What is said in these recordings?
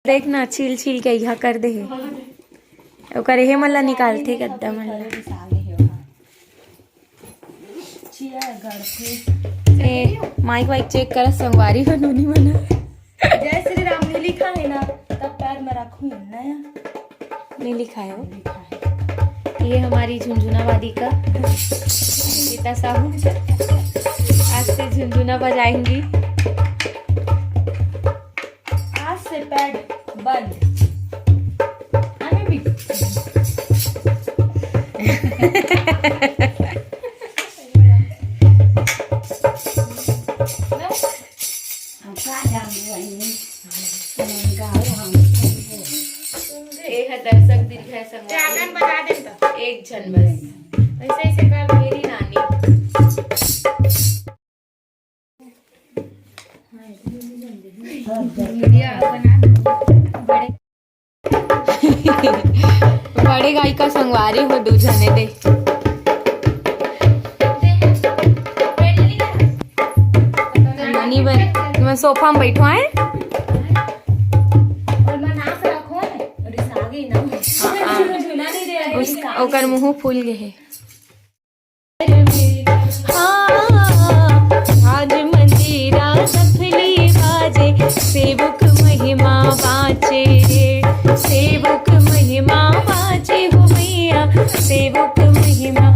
देख ना छील छील के यहाँ कर दे ओकर हे मन ला निकालथे गद्दा मन ला ए माइक वाइक चेक कर संगवारी बनोनी मना जय श्री राम नहीं लिखा है ना तब पैर में रखूं नया नहीं लिखा है वो ये हमारी झुनझुनावादी का गीता साहू आज से झुनझुना बजाएंगी आज से पैड बंद भी दर्शक दीर्घ बजा दे एक जन बस ऐसे ऐसे कर मेरी नानी बड़े गाय का संगवारी हो दू जने दे नानी बन मैं सोफा में बैठो है ओकर मुँह फूल गए आज मंजीरा सफली बाजे सेवक महिमा बाचे सेवक महिमा बाचे हो मैया सेवक महिमा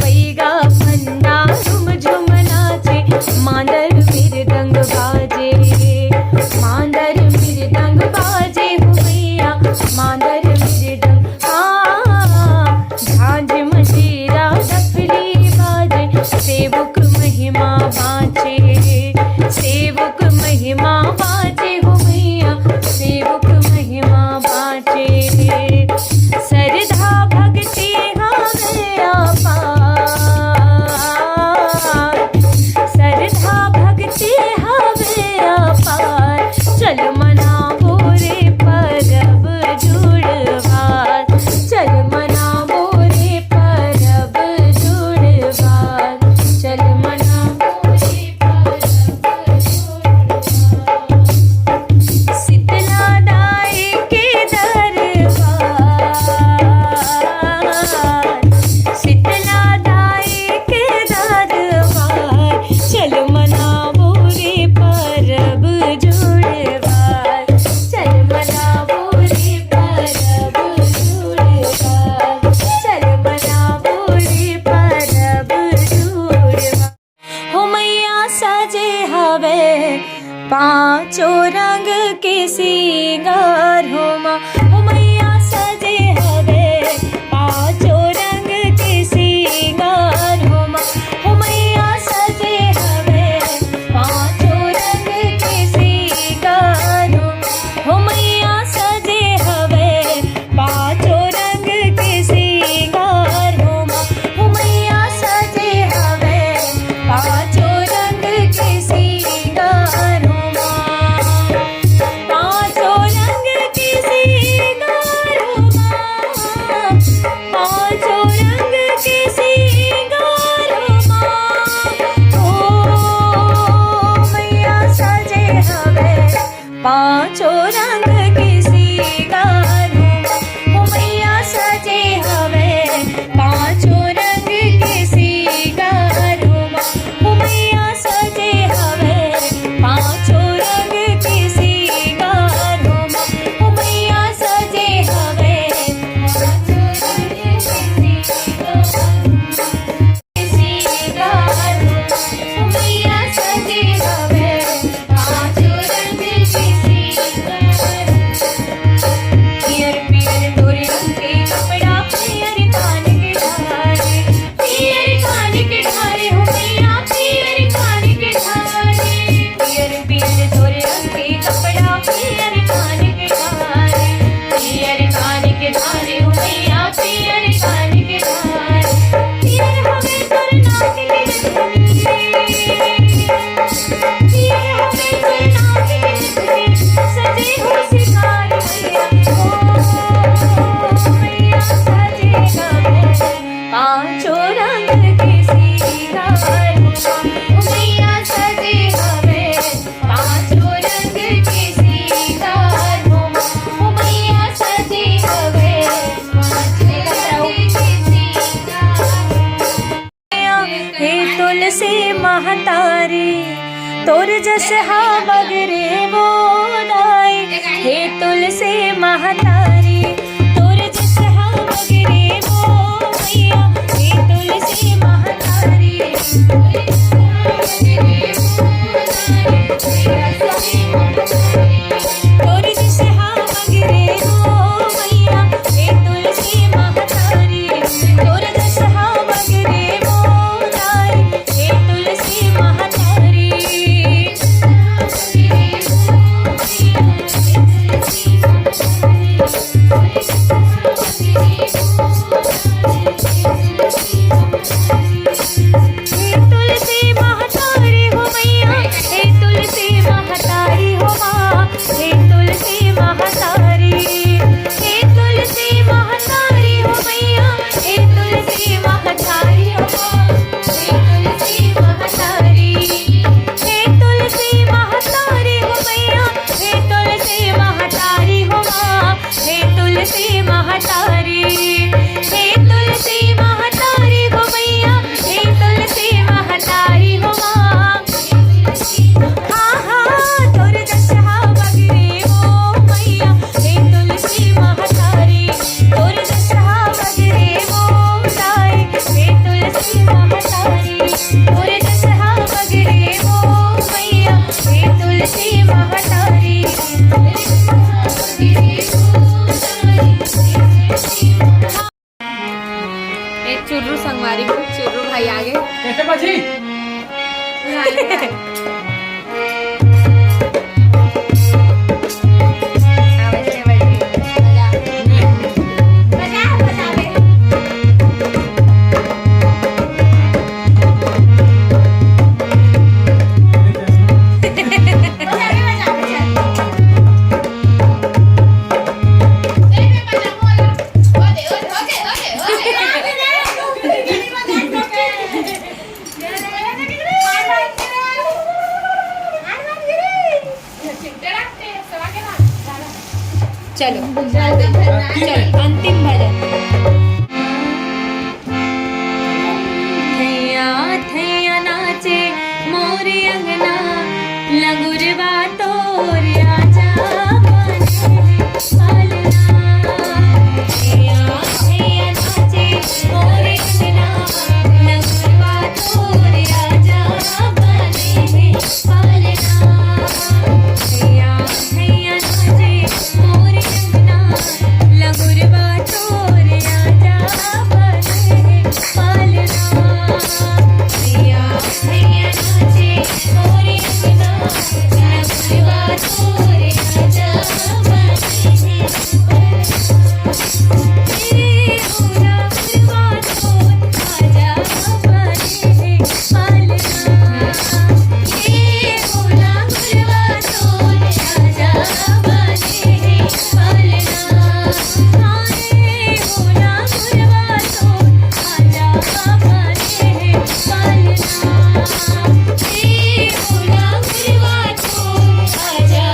बैगा फन्ना झुम झुम नाचे मांदर मृदंग बाजे मांदर मृदंग बाजे हो मैया मांदर सेवक महिमा बाचे सेवक महिमा बाचे हो मैया सेवक महिमा बाचे सरधा भक्ति गया पार सरधा भक्ति गया पार चल मनावो रे परब जुड़वार चल मनावो रे परब जुड़वार चल मनावो रे परब शीतला दाई के दरबार शीतला दाई के दरबार चल मनावो रे परब जुड़वार चल मनावो रे परब जुड़वार चल मनावो रे परब जुड़वार हो मैया सजे हवे पांचों रंग के सिंगार हो माँ हो मैया सजे हवे पांचों रंग के सिंगार हो माँ हो मैया सजे हवे पांचों रंग के सिंगार हो मैया सजे हवे पांचों रंग के सिंगार हो माँ हो मैया सजे हवे पांचों रंग के सिंगार हो माँ पांचों रंग के सिंगार हो माँ पांचों रंग के सिंगार हो माँ ओ मैया सजे हवे पांचों रंग के सिंगार हो मैया सजे हवे पांचों रंग के सिंगार हो मैया सजे हवे पांचों रंग के सिंगार हो मैया सजे हवे पांचों रंग के सिंगार हो मैया सजे हवे पांचों रंग के सिंगार महतारी तोर जस हा मगरे वो नाई हे तुलसी महतारी तोर जस हा मगरे वो मैया हे तुलसी महतारी तोर जस हा मगरे वो मैया हे तुलसी महतारी तोर जस हा मगरे वो नाई हे तुलसी महतारी हे तुलसी महतारी हो मैया हे तुलसी महतारी हो माँ हे तुलसी महतारी हे तुलसी महतारी हो मैया हे तुलसी महतारी हो माँ हे तुलसी महतारी हे तुलसी महतारी हो मैया हे तुलसी महतारी हो माँ हे तुलसी महतारी हे तुलसी महतारी हो मैया हे तुलसी महतारी हो माँ हाँ हाँ तोर जस हा मगरे वो मैया हे तुलसी महतारी तोर जस हा मगरे वो नाई हे तुलसी महतारी तोर जस हा मगरे वो मैया हे तुलसी महतारी एक चुर्रू संगवारी को चुर्रू भाई आगे कैसे बची चलो अंतिम भजन थैया थैया नाचे मोर अंगना लगुरवा तोर आजा बने पालना थैया थैया नाचे मोर अंगना लगुरवा तोर आजा बने पालना थैया थैया नाचे मोर अंगना लगुरवा तोर आजा बने पालना थैया थैया नाचे मोर अंगना लगुरवा तोर आजा बने तेरे होरा गुरवा तोर आजा बने पालना हे होला गुरवा तोर आजा बने पालना हाय होला गुरवा तोर आजा बने पालना हे होला गुरवा तोर आजा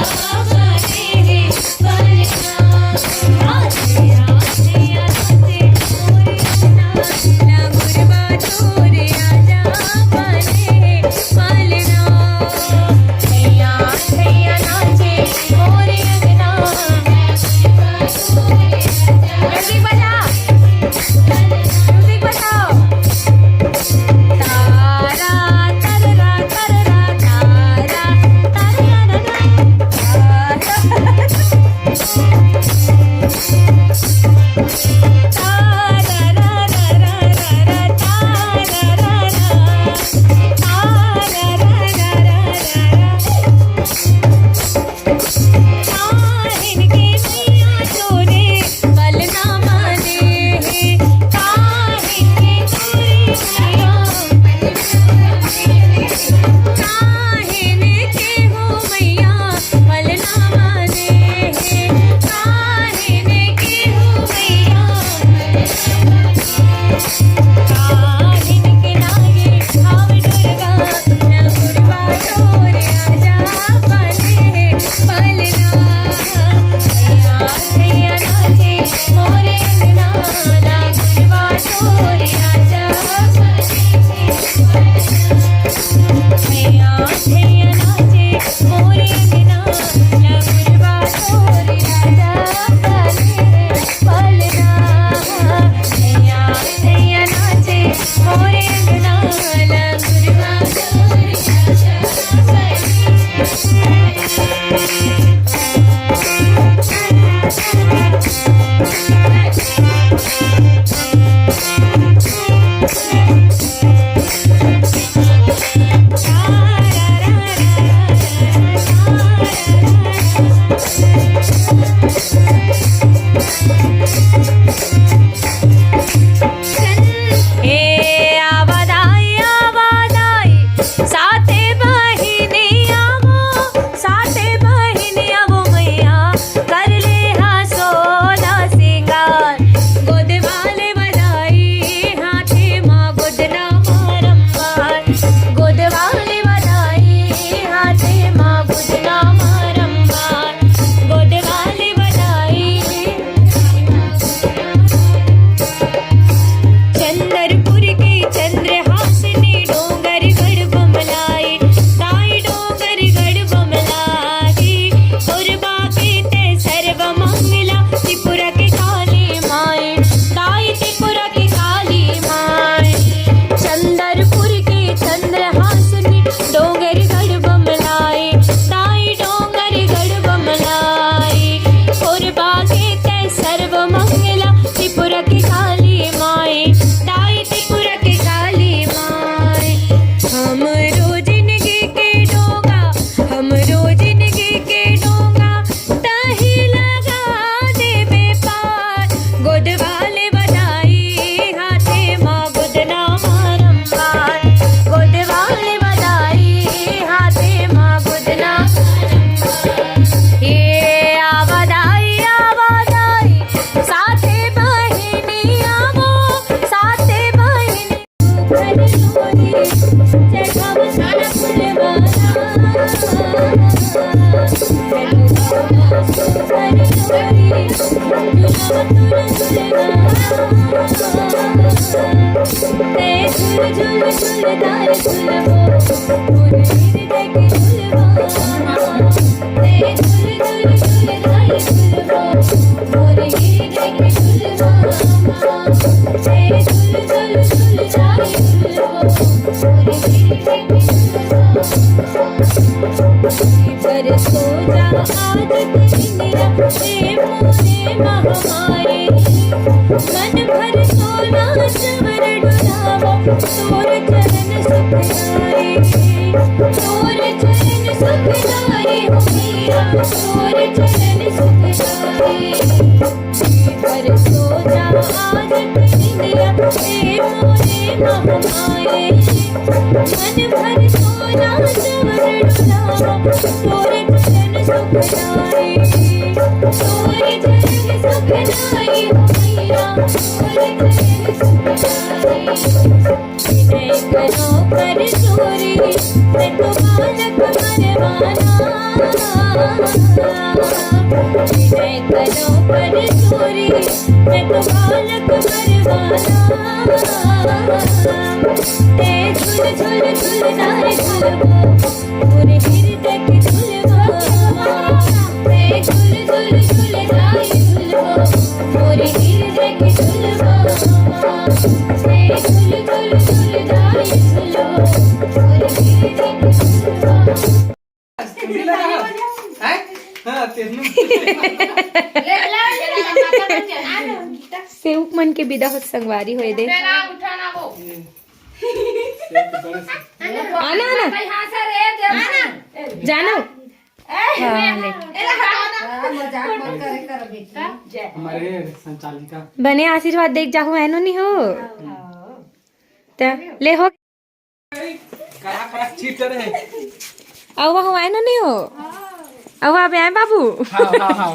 पर सो जा आज दुनिया ए मोरे महामाए मन भर सोना चवर डुलावा तोर चरण सुखदारे तोर चरण सुखदारे हो मीरा तोर चरण सुखदारे पर सो जा आज दुनिया ए मोरे महामाए मन भर सोना चवर डुलावा तोर चरण सुखदारे तोर चरण सुखदारे हो मीरा तोर चरण सुखदारे विनय करो कर चोरी मैं तो बालक मरवाना विनय करो कर चोरी मैं तो बालक मरवाना ते झुल झुल झुलदार झुलवा पूरे हृदय के झुलवा ते झुल झुल झुलदार झुलवा पूरे हृदय के झुलवा ते झुल झुल झुलदार झुलवा पूरे हृदय के झुलवा सेवक मन के विदा हो संगवारी होए दे आना आना जानो हमारे संचालिका बने आशीर्वाद देख जाहु एनो नहीं हो त ले हो करा करा चीटर है अब वह एनो नहीं हो अब आप आए बाबू हाँ हाँ हाँ